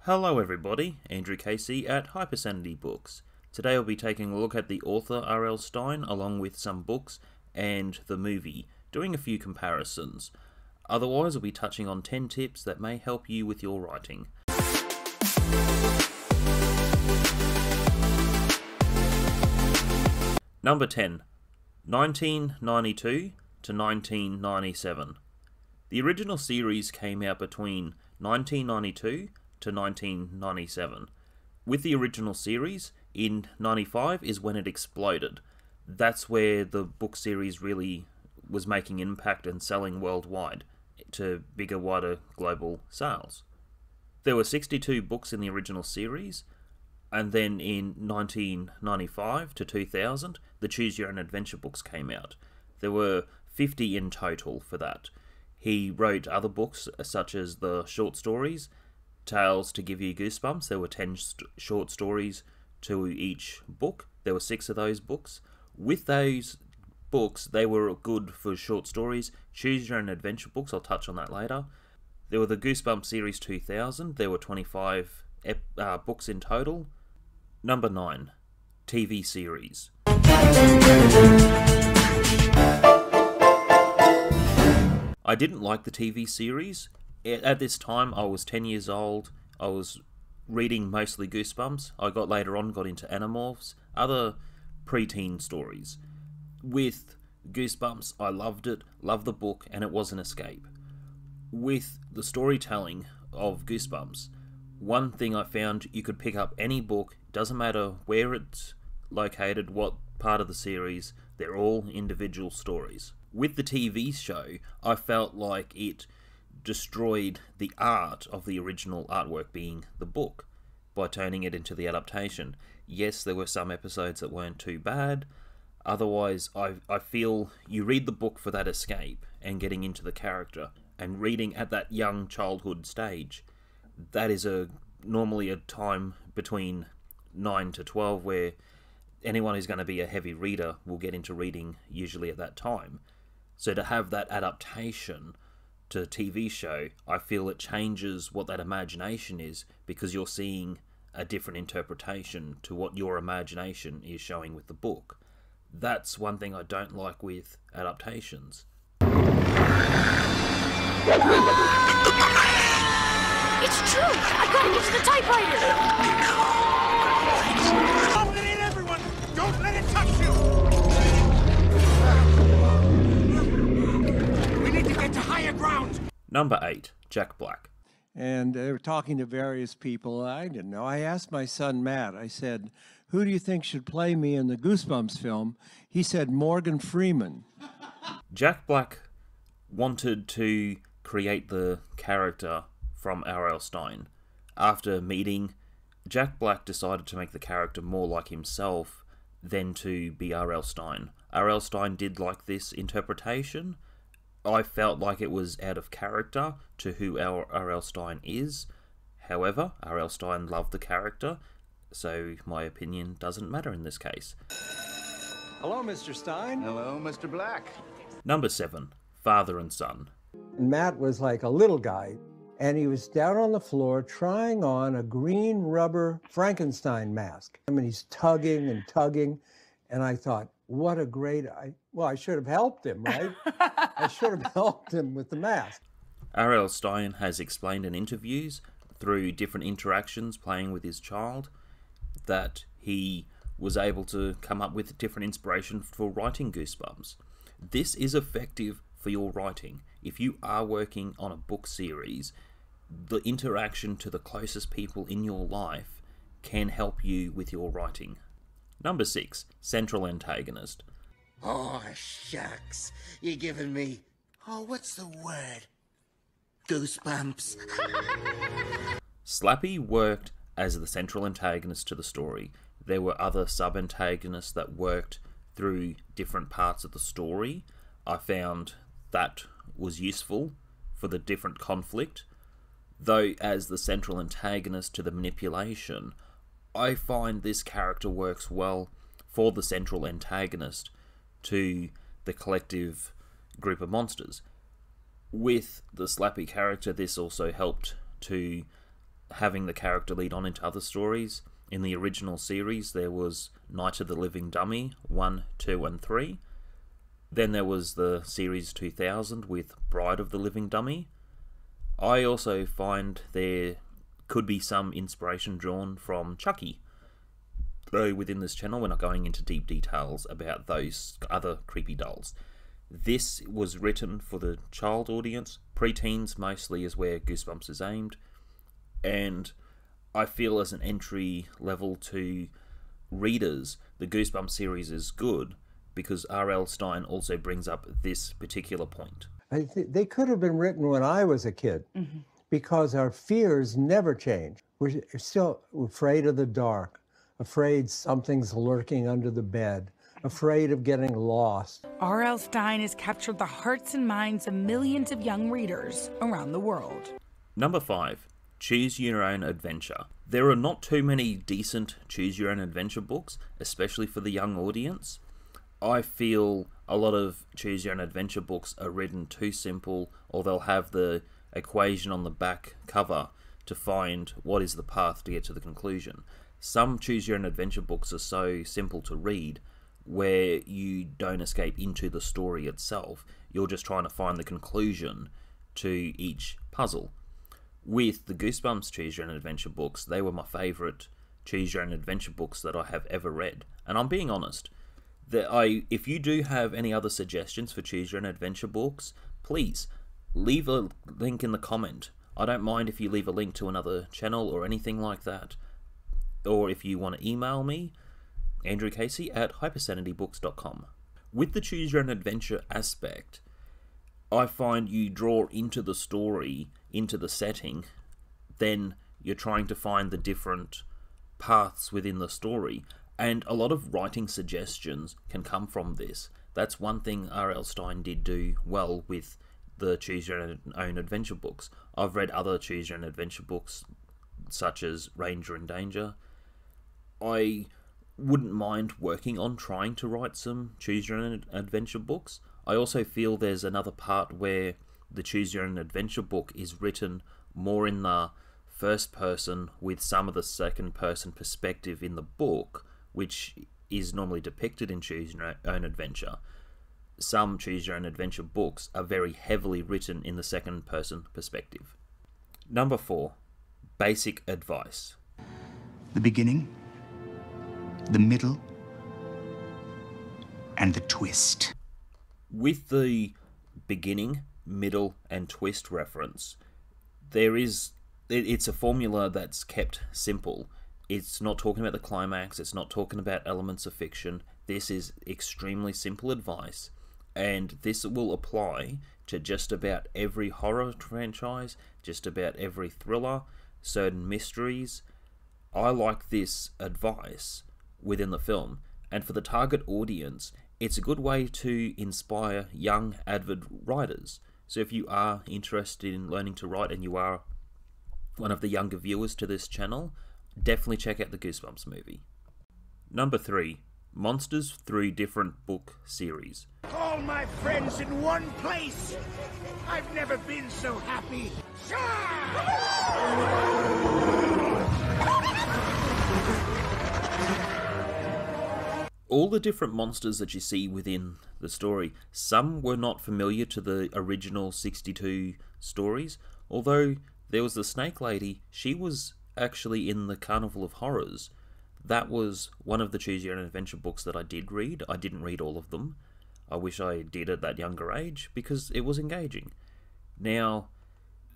Hello everybody, Andrew Casey at Hypersanity Books. Today I'll be taking a look at the author Ariel Stein along with some books and the movie, doing a few comparisons. Otherwise I'll be touching on 10 tips that may help you with your writing. Number 10. 1992 to 1997. The original series came out between 1992 to 1997. With the original series, in 95 is when it exploded. That's where the book series really was making impact and selling worldwide to bigger, wider global sales. There were 62 books in the original series, and then in 1995 to 2000, the Choose Your Own Adventure books came out. There were 50 in total for that. He wrote other books such as the short stories, Tales to Give You Goosebumps. There were 10 short stories to each book. There were 6 of those books. With those books, they were good for short stories. Choose Your Own Adventure books, I'll touch on that later. There were the Goosebumps Series 2000. There were 25 books in total. Number 9. TV series. I didn't like the TV series. At this time, I was 10 years old. I was reading mostly Goosebumps. I got into Animorphs, other preteen stories. With Goosebumps, I loved it, loved the book, and it was an escape. With the storytelling of Goosebumps, one thing I found, you could pick up any book, doesn't matter where it's located, what part of the series, they're all individual stories. With the TV show, I felt like it destroyed the art of the original artwork being the book by turning it into the adaptation. Yes, there were some episodes that weren't too bad. Otherwise, I feel you read the book for that escape and getting into the character, and reading at that young childhood stage. That is normally a time between 9 to 12 where anyone who's going to be a heavy reader will get into reading usually at that time. So to have that adaptation to a TV show, I feel it changes what that imagination is, because you're seeing a different interpretation to what your imagination is showing with the book. That's one thing I don't like with adaptations. It's true! I got it! It's the typewriter! Open it in, everyone! Don't let it touch you! We need to get to higher ground! Number 8. Jack Black. And they were talking to various people. I didn't know. I asked my son, Matt, I said, who do you think should play me in the Goosebumps film? He said, Morgan Freeman. Jack Black wanted to create the character from Ariel Stein. After meeting, Jack Black decided to make the character more like himself than to be Ariel Stein. Ariel Stein did like this interpretation. I felt like it was out of character to who Ariel Stein is. However, Ariel Stein loved the character, so my opinion doesn't matter in this case. Hello, Mr. Stein. Hello, Mr. Black. Number 7. Father and Son. Matt was like a little guy, and he was down on the floor trying on a green rubber Frankenstein mask. I mean, he's tugging and tugging, and I thought, what a great... I should have helped him, right? I should have helped him with the mask. Ariel Stein has explained in interviews, through different interactions playing with his child, that he was able to come up with different inspiration for writing Goosebumps. This is effective for your writing. If you are working on a book series, the interaction to the closest people in your life can help you with your writing. Number 6. Central Antagonist. Oh, shucks. You're giving me... Oh, what's the word? Goosebumps. Slappy worked as the central antagonist to the story. There were other sub-antagonists that worked through different parts of the story. I found that was useful for the different conflict. Though as the central antagonist to the manipulation, I find this character works well for the central antagonist to the collective group of monsters. With the Slappy character, this also helped to having the character lead on into other stories. In the original series, there was Night of the Living Dummy 1, 2, and 3. Then there was the series 2000 with Bride of the Living Dummy. I also find there could be some inspiration drawn from Chucky. Though within this channel, we're not going into deep details about those other creepy dolls. This was written for the child audience. Pre-teens mostly is where Goosebumps is aimed. And I feel as an entry level to readers, the Goosebumps series is good because R.L. Stine also brings up this particular point. They could have been written when I was a kid because our fears never change. We're still afraid of the dark, afraid something's lurking under the bed, afraid of getting lost. R.L. Stine has captured the hearts and minds of millions of young readers around the world. Number 5. Choose Your Own Adventure. There are not too many decent Choose Your Own Adventure books, especially for the young audience. I feel a lot of Choose Your Own Adventure books are written too simple, or they'll have the equation on the back cover to find what is the path to get to the conclusion. Some Choose Your Own Adventure books are so simple to read where you don't escape into the story itself. You're just trying to find the conclusion to each puzzle. With the Goosebumps Choose Your Own Adventure books, they were my favourite Choose Your Own Adventure books that I have ever read. And I'm being honest, if you do have any other suggestions for Choose Your Own Adventure books, please leave a link in the comment. I don't mind if you leave a link to another channel or anything like that. Or if you want to email me, andrewcasey@hypersanitybooks.com. With the Choose Your Own Adventure aspect, I find you draw into the story, into the setting, then you're trying to find the different paths within the story, and a lot of writing suggestions can come from this. That's one thing R.L. Stine did do well with the Choose Your Own Adventure books. I've read other Choose Your Own Adventure books, such as Ranger in Danger. I wouldn't mind working on trying to write some Choose Your Own Adventure books. I also feel there's another part where the Choose Your Own Adventure book is written more in the first person with some of the second person perspective in the book, which is normally depicted in Choose Your Own Adventure. Some Choose Your Own Adventure books are very heavily written in the second person perspective. Number 4. Basic advice. The beginning, the middle, and the twist. With the beginning, middle, and twist reference, it's a formula that's kept simple. It's not talking about the climax, it's not talking about elements of fiction. This is extremely simple advice, and this will apply to just about every horror franchise, just about every thriller, certain mysteries. I like this advice within the film, and for the target audience, it's a good way to inspire young avid writers. So if you are interested in learning to write and you are one of the younger viewers to this channel, definitely check out the Goosebumps movie. Number 3. Monsters through different book series. All my friends in one place. I've never been so happy. All the different monsters that you see within the story, some were not familiar to the original 62 stories, although there was the Snake Lady. She was actually in the Carnival of Horrors. That was one of the Choose Your Own Adventure books that I did read. I didn't read all of them. I wish I did at that younger age because it was engaging. Now,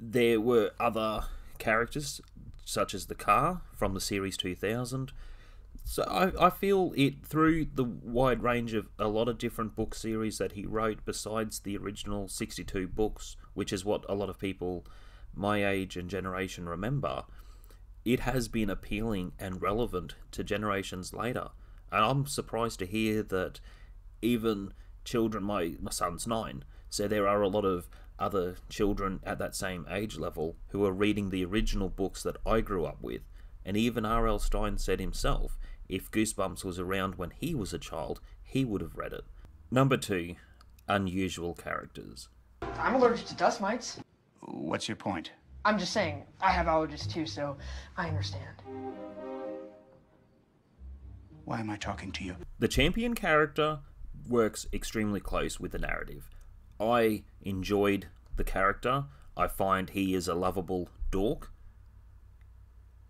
there were other characters such as the car from the series 2000. So I feel it through the wide range of a lot of different book series that he wrote besides the original 62 books, which is what a lot of people my age and generation remember. It has been appealing and relevant to generations later. And I'm surprised to hear that even children, my son's 9, so there are a lot of other children at that same age level who are reading the original books that I grew up with. And even R.L. Stine said himself, if Goosebumps was around when he was a child, he would have read it. Number 2, unusual characters. I'm allergic to dust mites. What's your point? I'm just saying, I have allergies too, so I understand. Why am I talking to you? The champion character works extremely close with the narrative. I enjoyed the character. I find he is a lovable dork.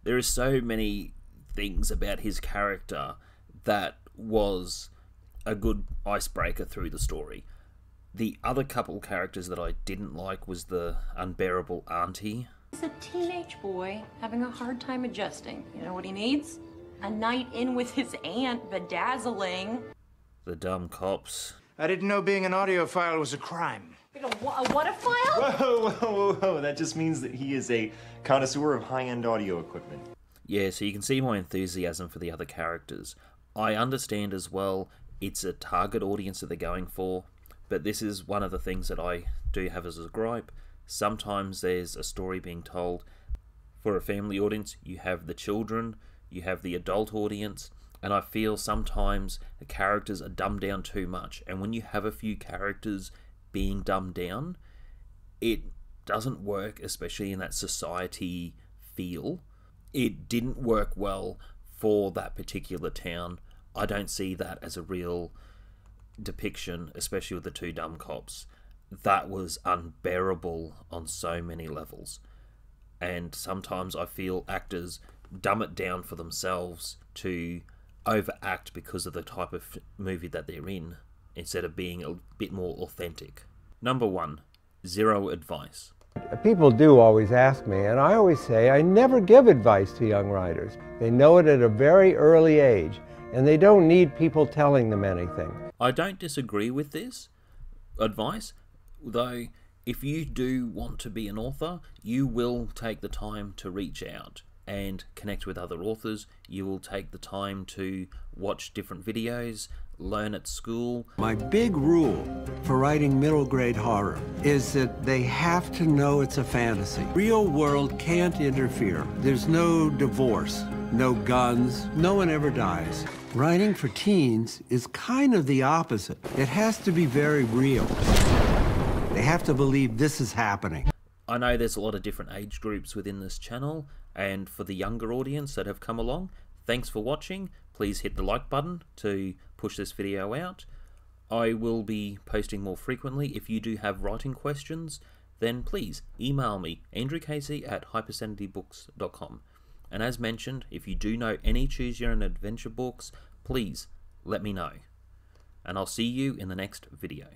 There are so many things about his character that was a good icebreaker through the story. The other couple characters that I didn't like was the unbearable auntie. He's a teenage boy having a hard time adjusting. You know what he needs? A night in with his aunt, bedazzling. The dumb cops. I didn't know being an audiophile was a crime. A what a file? Whoa. That just means that he is a connoisseur of high-end audio equipment. Yeah, so you can see my enthusiasm for the other characters. I understand as well it's a target audience that they're going for, but this is one of the things that I do have as a gripe. Sometimes there's a story being told for a family audience. You have the children, you have the adult audience, and I feel sometimes the characters are dumbed down too much. And when you have a few characters being dumbed down, it doesn't work, especially in that society feel. It didn't work well for that particular town. I don't see that as a real depiction, especially with the two dumb cops. That was unbearable on so many levels. And sometimes I feel actors dumb it down for themselves to overact because of the type of movie that they're in, instead of being a bit more authentic. Number 1, zero advice. People do always ask me, and I always say I never give advice to young writers. They know it at a very early age, and they don't need people telling them anything. I don't disagree with this advice, though if you do want to be an author, you will take the time to reach out and connect with other authors. You will take the time to watch different videos, learn at school. My big rule for writing middle grade horror is that they have to know it's a fantasy. Real world can't interfere. There's no divorce, no guns, no one ever dies. Writing for teens is kind of the opposite. It has to be very real. They have to believe this is happening. I know there's a lot of different age groups within this channel, and for the younger audience that have come along, thanks for watching. Please hit the like button to push this video out. I will be posting more frequently. If you do have writing questions, then please email me, andrewcasey@hypersanitybooks.com. And as mentioned, if you do know any choose your own adventure books, please let me know. And I'll see you in the next video.